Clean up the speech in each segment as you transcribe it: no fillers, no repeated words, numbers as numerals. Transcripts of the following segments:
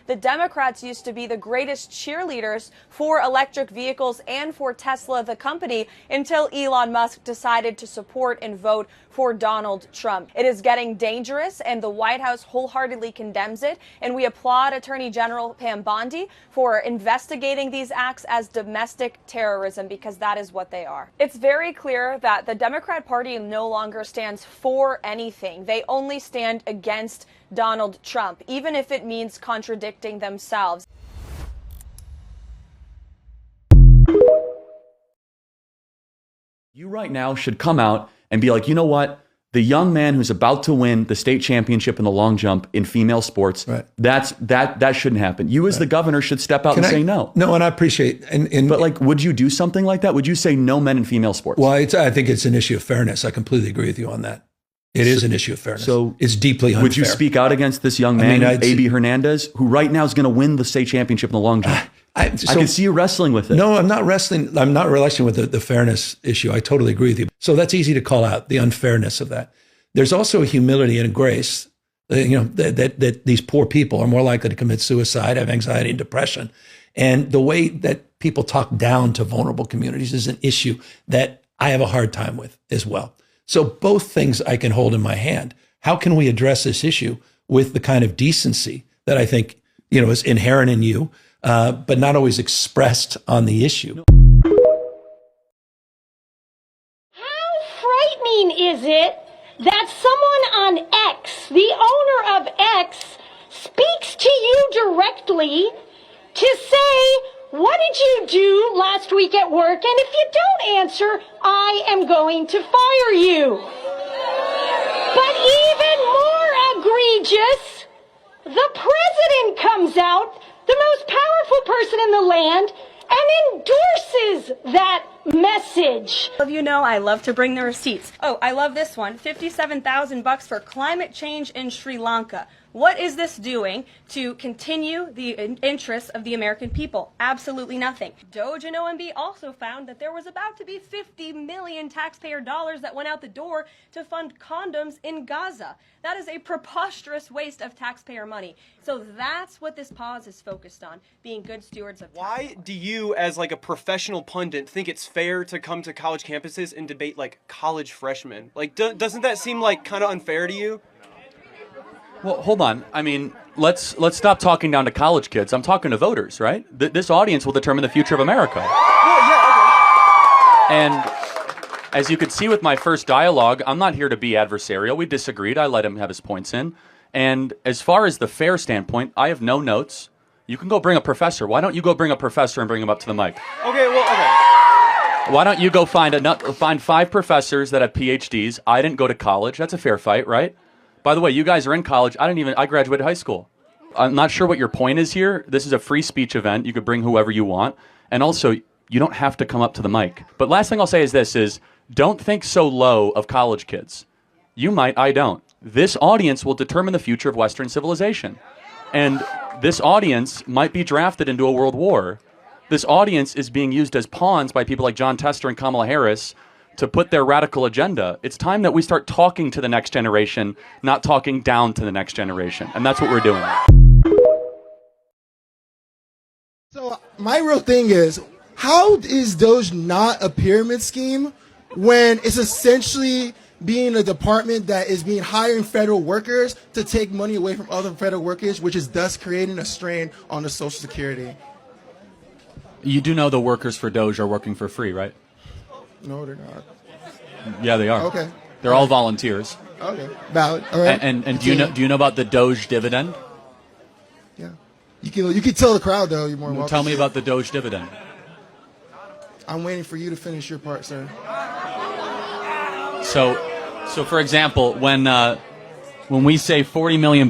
the Democrats used to be the greatest cheerleaders for electric vehicles and for Tesla, the company, until Elon Musk decided to support and vote for Donald Trump. It is getting dangerous, and the White House wholeheartedly condemns it. And we applaud Attorney General Pam Bondi for investigating these acts as domestic terrorism, because that is what they are. It's very clear that the Democrat Party no longer stands for anything. They only stand against Donald Trump, even if it means contradicting themselves. You right now should come out and be like, you know what? The young man who's about to win the state championship in the long jump in female sports, right. that shouldn't happen. You as the governor should step out say no. No, and I appreciate but like, would you do something like that? Would you say no men in female sports? Well, I think it's an issue of fairness. I completely agree with you on that. It is an issue of fairness. So it's deeply unfair. Would you speak out against this young man, A.B. Hernandez, who right now is going to win the state championship in the long jump? I can see you wrestling with it. No, I'm not wrestling. I'm not wrestling with the fairness issue. I totally agree with you. So that's easy to call out, the unfairness of that. There's also a humility and a grace, that these poor people are more likely to commit suicide, have anxiety and depression. And the way that people talk down to vulnerable communities is an issue that I have a hard time with as well. So both things I can hold in my hand. How can we address this issue with the kind of decency that I think, is inherent in you, but not always expressed on the issue? How frightening is it that someone on X, the owner of X, speaks to you directly to say, what did you do last week at work? And if you don't answer, I am going to fire you. But even more egregious, the president comes out, the most powerful person in the land, and endorses that message. All of you know I love to bring the receipts. Oh, I love this one. $57,000 for climate change in Sri Lanka. What is this doing to continue the interests of the American people? Absolutely nothing. Doge and OMB also found that there was about to be 50 million taxpayer dollars that went out the door to fund condoms in Gaza. That is a preposterous waste of taxpayer money. So that's what this pause is focused on, being good stewards of tax. Why do you, as like a professional pundit, think it's fair to come to college campuses and debate like college freshmen? Like, doesn't that seem like kind of unfair to you? Well, hold on. I mean, let's stop talking down to college kids. I'm talking to voters, right? This audience will determine the future of America. Well, yeah, okay. And as you could see with my first dialogue, I'm not here to be adversarial. We disagreed. I let him have his points in. And as far as the fair standpoint, I have no notes. You can go bring a professor. Why don't you go bring a professor and bring him up to the mic? Okay, well, okay. Why don't you go find 5 professors that have PhDs? I didn't go to college. That's a fair fight, right? By the way, you guys are in college. I graduated high school. I'm not sure what your point is here. This is a free speech event. You could bring whoever you want. And also, you don't have to come up to the mic. But last thing I'll say is this, don't think so low of college kids. You might, I don't. This audience will determine the future of Western civilization. And this audience might be drafted into a world war. This audience is being used as pawns by people like John Tester and Kamala Harris to put their radical agenda. It's time that we start talking to the next generation, not talking down to the next generation. And that's what we're doing. So my real thing is, how is Doge not a pyramid scheme when it's essentially being a department that is being hiring federal workers to take money away from other federal workers, which is thus creating a strain on the Social Security? You do know the workers for Doge are working for free, right? No, they're not. Yeah, they are. Okay. They're all volunteers. Okay. Valid. All right. And do you know about the Doge dividend? Yeah. You can tell the crowd though. You're more welcome. Tell me about the Doge dividend. I'm waiting for you to finish your part, sir. So for example, when we say $40 million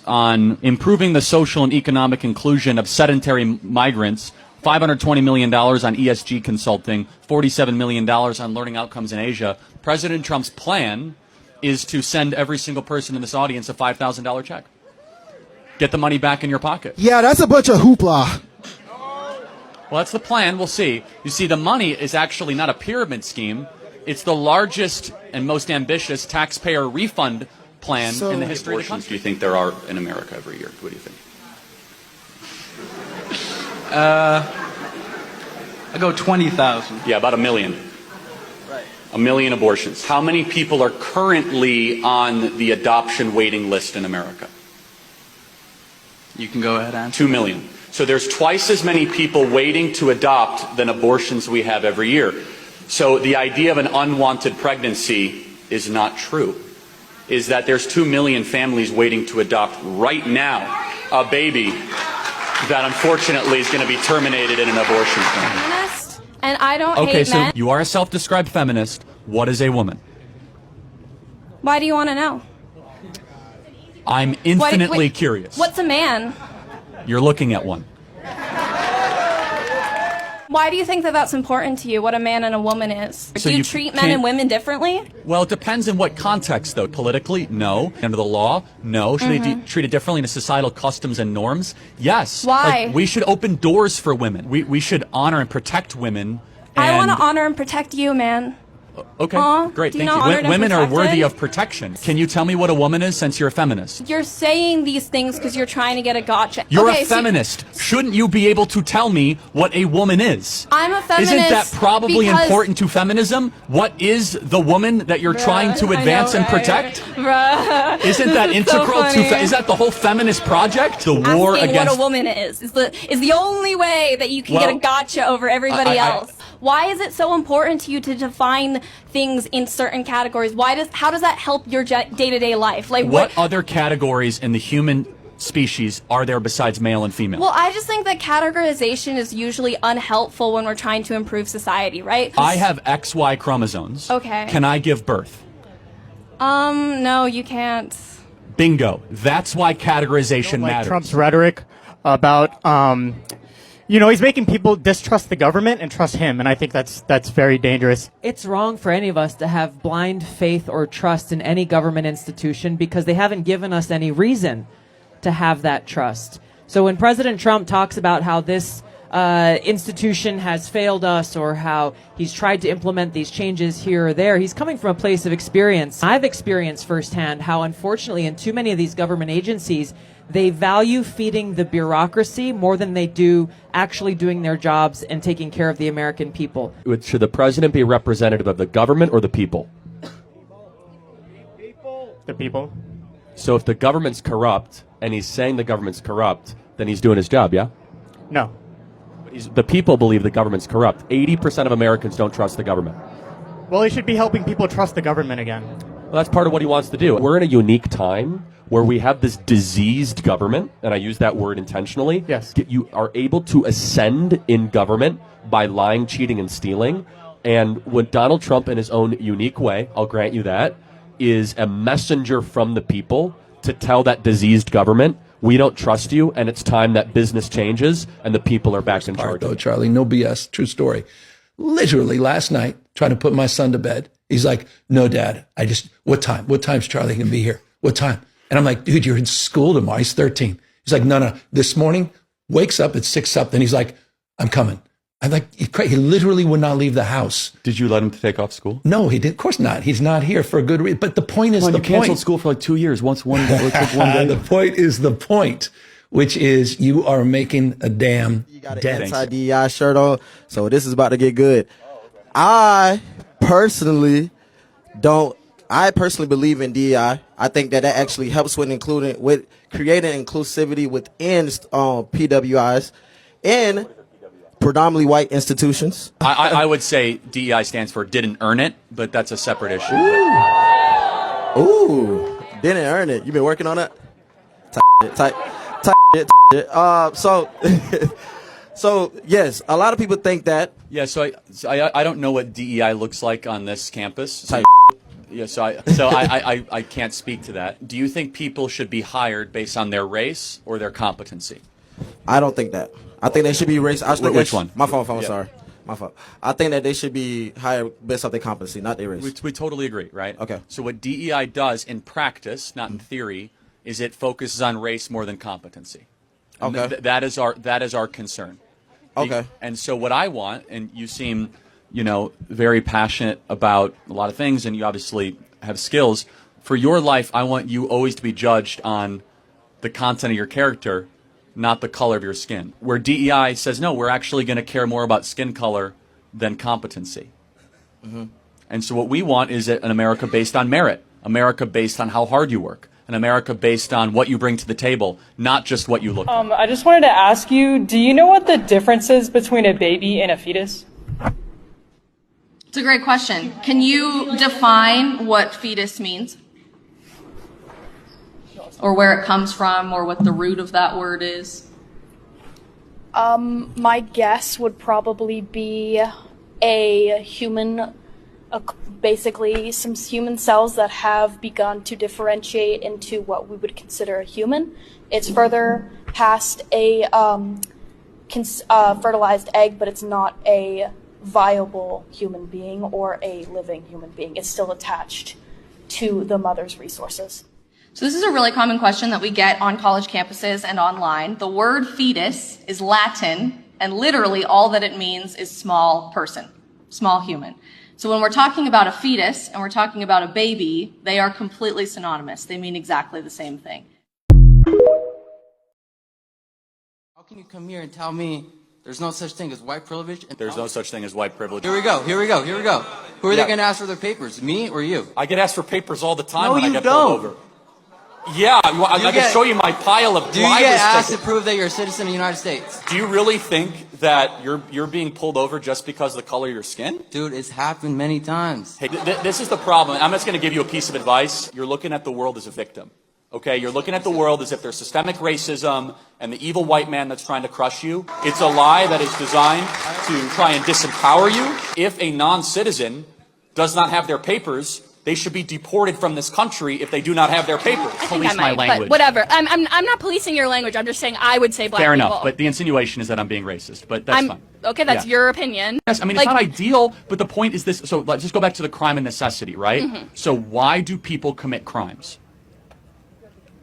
on improving the social and economic inclusion of sedentary migrants, $520 million on ESG consulting, $47 million on learning outcomes in Asia. President Trump's plan is to send every single person in this audience a $5,000 check. Get the money back in your pocket. Yeah, that's a bunch of hoopla. Well, that's the plan. We'll see. You see, the money is actually not a pyramid scheme. It's the largest and most ambitious taxpayer refund plan in the history of the country. Do you think there are in America every year? What do you think? I go 20,000. Yeah, about 1 million. Right. 1 million abortions. How many people are currently on the adoption waiting list in America? You can go ahead and 2 million. So there's twice as many people waiting to adopt than abortions we have every year. So the idea of an unwanted pregnancy is not true. Is that there's 2 million families waiting to adopt right now a baby that unfortunately is going to be terminated in an abortion clinic. Feminist, and I don't Okay, hate so men. you are a self-described feminist. What is a woman? Why do you want to know? I'm infinitely curious. What's a man? You're looking at one. Why do you think that that's important to you, what a man and a woman is? So Do you you treat men can't- and women differently? Well, it depends in what context, though. Politically, no. Under the law, no. Should they be treated differently in societal customs and norms? Yes. Why? Like, we should open doors for women. We should honor and protect women. I want to and- honor and protect you, man. Okay, Aw, great, do you thank know you. honored and Women are worthy protected? of protection. Can you tell me what a woman is since you're a feminist? You're saying these things because you're trying to get a gotcha. You're Okay, a so feminist. Shouldn't you be able to tell me what a woman is? I'm a feminist. Isn't that probably because- important to feminism? What is the woman that you're trying to I advance know, and right? protect? Bruh. Isn't that This is so integral to? funny. Is that the whole feminist project? The war Asking against. what a woman is the only way that you can Well, get a gotcha over everybody I- else. Why is it so important to you to define things in certain categories? How does that help your day-to-day life? Like What other categories in the human species are there besides male and female? Well, I just think that categorization is usually unhelpful when we're trying to improve society, right? I have XY chromosomes. Okay. Can I give birth? No, you can't. Bingo. That's why categorization Like matters. Trump's rhetoric about, he's making people distrust the government and trust him, and I think that's very dangerous. It's wrong for any of us to have blind faith or trust in any government institution because they haven't given us any reason to have that trust. So when President Trump talks about how this institution has failed us or how he's tried to implement these changes here or there, he's coming from a place of experience. I've experienced firsthand how unfortunately in too many of these government agencies, they value feeding the bureaucracy more than they do actually doing their jobs and taking care of the American people. Should the president be representative of the government or the people? The people. So if the government's corrupt and he's saying the government's corrupt, then he's doing his job, yeah? No. The people believe the government's corrupt. 80% of Americans don't trust the government. Well, he should be helping people trust the government again. Well, that's part of what he wants to do. We're in a unique time where we have this diseased government, and I use that word intentionally. Yes. You are able to ascend in government by lying, cheating, and stealing. And when Donald Trump, in his own unique way, I'll grant you that, is a messenger from the people to tell that diseased government, we don't trust you, and it's time that business changes and the people are back in charge. Though, Charlie, no BS, true story. Literally last night, trying to put my son to bed, he's like, "No, Dad, what time? What time's Charlie gonna be here? What time?" And I'm like, "Dude, you're in school tomorrow." He's 13. He's like, "No. This morning, wakes up at 6 something. He's like, I'm coming." I'm like, he literally would not leave the house. Did you let him take off school? No, he did. Of course not. He's not here for a good reason. But the point is you the canceled point. school for like 2 years. Once one day. The point is the point, which is you are making a damn You got an dent. anti-DEI shirt on, so this is about to get good. I personally believe in DEI. I think that actually helps with creating inclusivity within PWIs and predominantly white institutions. I would say DEI stands for didn't earn it, but that's a separate issue. Ooh, didn't earn it. You been working on that? Type shit. So yes, a lot of people think that. Yeah, so I don't know what DEI looks like on this campus. Type. Yeah, so I can't speak to that. Do you think people should be hired based on their race or their competency? I don't think that. I think they should be race. Which one? My fault. Yeah. Sorry. My fault. I think that they should be hired based off their competency, not their race. We totally agree, right? Okay. So what DEI does in practice, not in theory, is it focuses on race more than competency. And Okay. that is our concern. Okay. And so what I want, and you seem, very passionate about a lot of things, and you obviously have skills. For your life, I want you always to be judged on the content of your character, not the color of your skin. Where DEI says, no, we're actually going to care more about skin color than competency. And so what we want is an America based on merit, America based on how hard you work, an America based on what you bring to the table, not just what you look like. I just wanted to ask you, do you know what the difference is between a baby and a fetus? It's a great question. Can you define what fetus means? Or where it comes from, or what the root of that word is? My guess would probably be a human, basically some human cells that have begun to differentiate into what we would consider a human. It's further past a fertilized egg, but it's not a viable human being or a living human being. It's still attached to the mother's resources. So this is a really common question that we get on college campuses and online. The word fetus is Latin, and literally all that it means is small person, small human. So when we're talking about a fetus and we're talking about a baby, they are completely synonymous. They mean exactly the same thing. How can you come here and tell me there's no such thing as white privilege? There's no such thing as white privilege. Here we go. Who are they going to ask for their papers, me or you? I get asked for papers all the time No, when I you get don't. pulled over. Yeah, I can show you my pile of driver's Do you get asked to tickets. prove that you're a citizen of the United States? Do you really think that you're being pulled over just because of the color of your skin? Dude, it's happened many times. Hey, this is the problem. I'm just going to give you a piece of advice. You're looking at the world as a victim. Okay, you're looking at the world as if there's systemic racism and the evil white man that's trying to crush you. It's a lie that is designed to try and disempower you. If a non-citizen does not have their papers, they should be deported from this country if they do not have their papers. I think I might, but whatever. I'm not policing your language. I'm just saying I would say black Fair people. enough, but the insinuation is that I'm being racist, but that's fine. Okay, that's your opinion. Yes, I mean, it's not ideal, but the point is this. So let's just go back to the crime and necessity, right? So why do people commit crimes?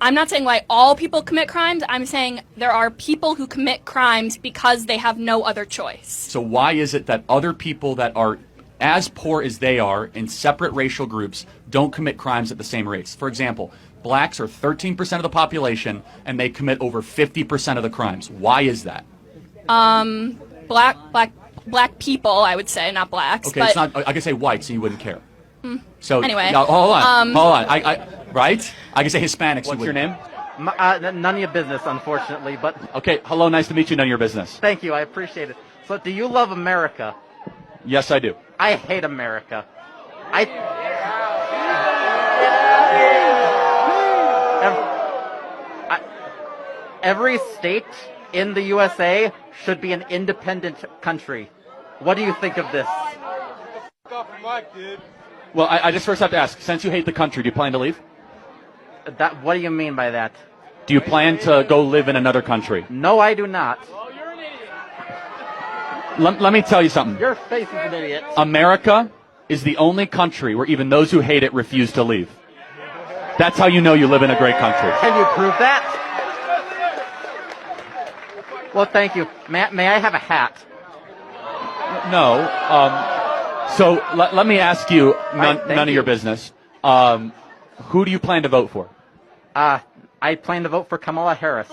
I'm not saying why all people commit crimes. I'm saying there are people who commit crimes because they have no other choice. So why is it that other people that are as poor as they are in separate racial groups don't commit crimes at the same rates? For example, blacks are 13% of the population and they commit over 50% of the crimes. Why is that? Black people, I would say, not blacks. Okay, but it's not. I could say white, so you wouldn't care. So anyway, now, hold on. Right? I can say Hispanics. What's your name? None of your business, unfortunately, but... Okay, hello, nice to meet you, none of your business. Thank you, I appreciate it. So, do you love America? Yes, I do. I hate America. Every state in the USA should be an independent country. What do you think of this? Well, I just first have to ask, since you hate the country, do you plan to leave? What do you mean by that? Do you plan to go live in another country? No, I do not. Let me tell you something. Your face is an idiot. America is the only country where even those who hate it refuse to leave. That's how you know you live in a great country. Can you prove that? Well, thank you. May I have a hat? No. So let me ask you, none of your business. Who do you plan to vote for? I plan to vote for Kamala Harris.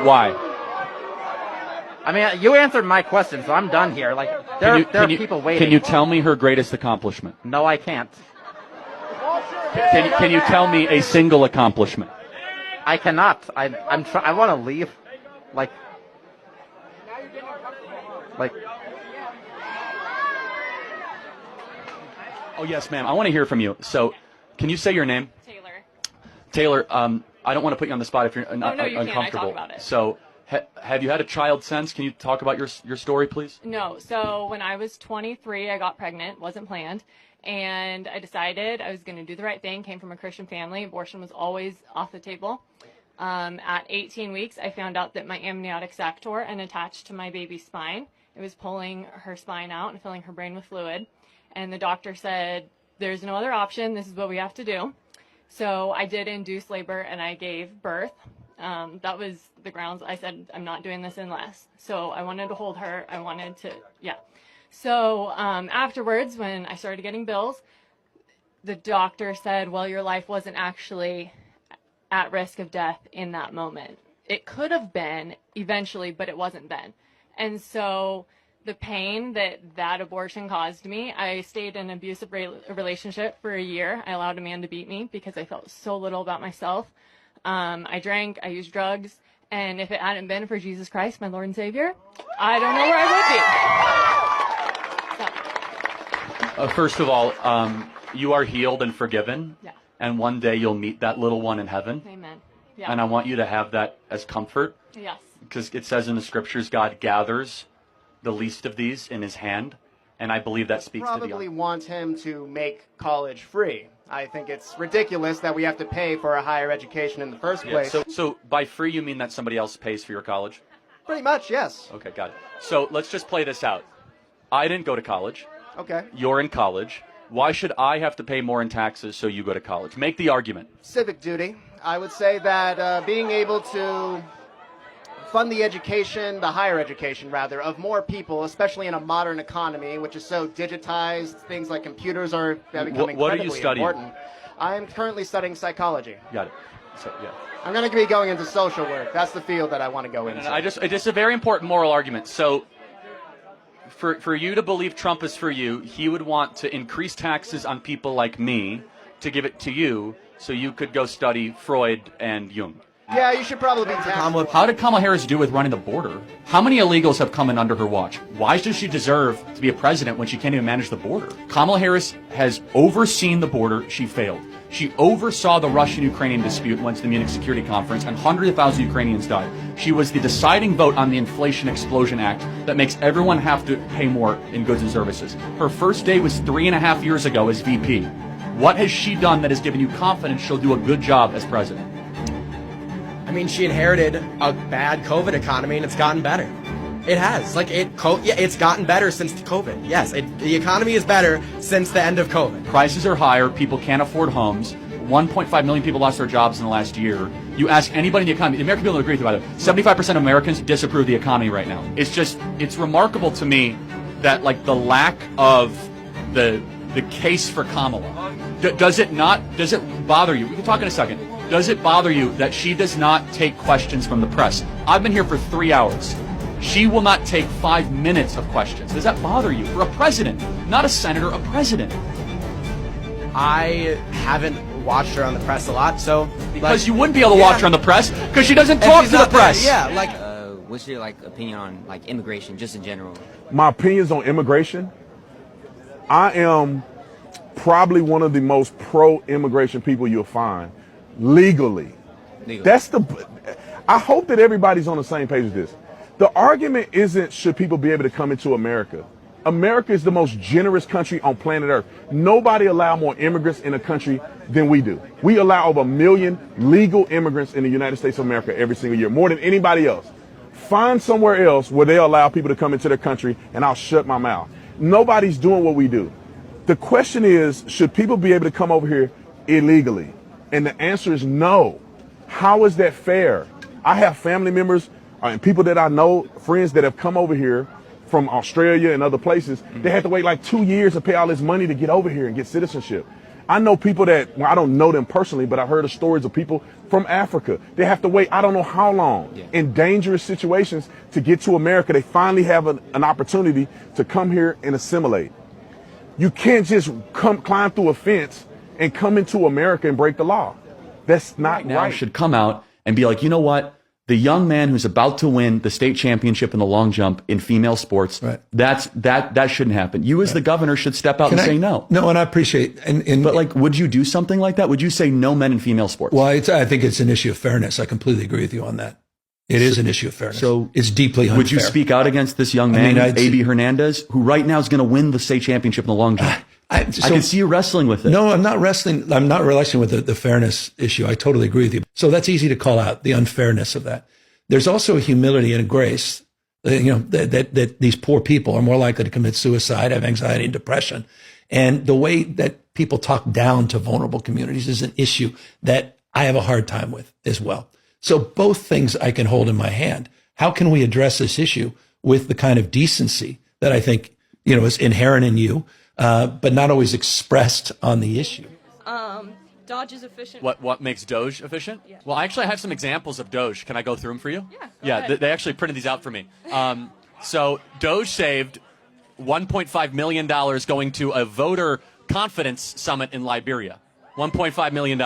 Why? I mean, you answered my question, so I'm done here. Like, there are people waiting. Can you tell me her greatest accomplishment? No, I can't. Can you tell me a single accomplishment? I cannot. I want to leave. Like. Oh yes, ma'am. I want to hear from you. So, can you say your name? Taylor. I don't want to put you on the spot if you're No, you uncomfortable. can't. I talk about it. So, have you had a child since? Can you talk about your story, please? No. So when I was 23, I got pregnant. Wasn't planned. And I decided I was going to do the right thing. Came from a Christian family. Abortion was always off the table. At 18 weeks, I found out that my amniotic sac tore and attached to my baby's spine. It was pulling her spine out and filling her brain with fluid. And the doctor said, there's no other option. This is what we have to do. So I did induce labor and I gave birth. That was the grounds. I said, I'm not doing this unless. So I wanted to hold her. I wanted to, yeah. So afterwards, when I started getting bills, the doctor said, well, your life wasn't actually at risk of death in that moment. It could have been eventually, but it wasn't then. And so the pain that abortion caused me, I stayed in an abusive relationship for a year. I allowed a man to beat me because I felt so little about myself. I drank, I used drugs, and if it hadn't been for Jesus Christ, my Lord and Savior, I don't know where I would be. First of all, you are healed and forgiven, Yeah. and one day you'll meet that little one in heaven. Amen. Yeah. And I want you to have that as comfort. Yes. Because it says in the scriptures, God gathers the least of these in his hand, and I believe that speaks to the Probably young. want him to make college free. I think it's ridiculous that we have to pay for a higher education in the first place. So by free, you mean that somebody else pays for your college? Pretty much, yes. Okay, got it. So let's just play this out. I didn't go to college. Okay. You're in college. Why should I have to pay more in taxes so you go to college? Make the argument. Civic duty. I would say that being able to fund the education, the higher education rather, of more people, especially in a modern economy, which is so digitized, things like computers are becoming What are you incredibly studying? important. I'm currently studying psychology. Got it. So, yeah. I'm going to be going into social work. That's the field that I want to go into. It's a very important moral argument. So for you to believe Trump is for you, he would want to increase taxes on people like me to give it to you so you could go study Freud and Jung. Yeah, you should probably be taxed. How did Kamala Harris do with running the border? How many illegals have come in under her watch? Why does she deserve to be a president when she can't even manage the border? Kamala Harris has overseen the border. She failed. She oversaw the Russian-Ukrainian dispute, went to the Munich Security Conference, and hundreds of thousands of Ukrainians died. She was the deciding vote on the Inflation Explosion Act that makes everyone have to pay more in goods and services. Her first day was 3.5 years ago as VP. What has she done that has given you confidence she'll do a good job as president? I mean, she inherited a bad COVID economy, and it's gotten better. It has. It's gotten better since COVID. Yes, the economy is better since the end of COVID. Prices are higher. People can't afford homes. 1.5 million people lost their jobs in the last year. You ask anybody in the economy, the American people agree with you, by the way. 75% of Americans disapprove of the economy right now. It's remarkable to me that, like, the lack of the case for Kamala. Does it bother you? We can talk in a second. Does it bother you that she does not take questions from the press? I've been here for 3 hours. She will not take 5 minutes of questions. Does that bother you? For a president, not a senator, a president. I haven't watched her on the press a lot, so... Because you wouldn't be able to watch her on the press, because she doesn't talk to the press. What's your opinion on immigration, just in general? My opinions on immigration? I am probably one of the most pro-immigration people you'll find. Legally. I hope that everybody's on the same page with this. The argument isn't should people be able to come into America. America is the most generous country on planet Earth. Nobody allows more immigrants in a country than we do. We allow over 1 million legal immigrants in the United States of America every single year, more than anybody else. Find somewhere else where they allow people to come into their country and I'll shut my mouth. Nobody's doing what we do. The question is, should people be able to come over here illegally? And the answer is no. How is that fair? I have family members and people that I know, friends that have come over here from Australia and other places. They had to wait like 2 years to pay all this money to get over here and get citizenship. I know people that, well, I don't know them personally, but I heard of stories of people from Africa. They have to wait, I don't know how long, in dangerous situations to get to America. They finally have an opportunity to come here and assimilate. You can't just climb through a fence and come into America and break the law. That's not right. Now should come out and be like, you know what? The young man who's about to win the state championship in the long jump in female sports, that shouldn't happen. You as the governor should step out and say no. No, and I appreciate. But like, would you do something like that? Would you say no men in female sports? Well, I think it's an issue of fairness. I completely agree with you on that. It is an issue of fairness. So it's deeply unfair. Would you speak out against this young man, A.B. Hernandez, who right now is going to win the state championship in the long jump? I can see you wrestling with it. No, I'm not wrestling. I'm not wrestling with the fairness issue. I totally agree with you. So that's easy to call out, the unfairness of that. There's also a humility and a grace, that these poor people are more likely to commit suicide, have anxiety and depression. And the way that people talk down to vulnerable communities is an issue that I have a hard time with as well. So both things I can hold in my hand. How can we address this issue with the kind of decency that I think, is inherent in you, but not always expressed on the issue? Doge is efficient. What makes Doge efficient? Yeah. Well, actually, I have some examples of Doge. Can I go through them for you? Yeah. Yeah, they actually printed these out for me. So Doge saved $1.5 million going to a voter confidence summit in Liberia. $1.5 million.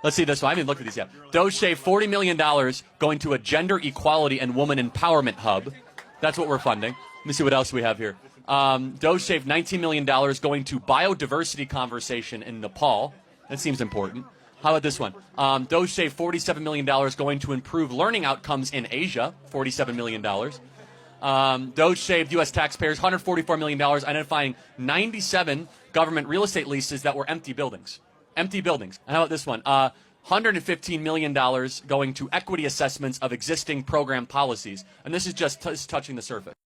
Let's see this one. I haven't even looked at these yet. Doge saved $40 million going to a gender equality and woman empowerment hub. That's what we're funding. Let me see what else we have here. Doge saved $19 million going to biodiversity conversation in Nepal. That seems important. How about this one? Doge saved $47 million going to improve learning outcomes in Asia. $47 million. Doge saved U.S. taxpayers $144 million identifying 97 government real estate leases that were empty buildings. Empty buildings. And how about this one? $115 million going to equity assessments of existing program policies. And this is just touching the surface.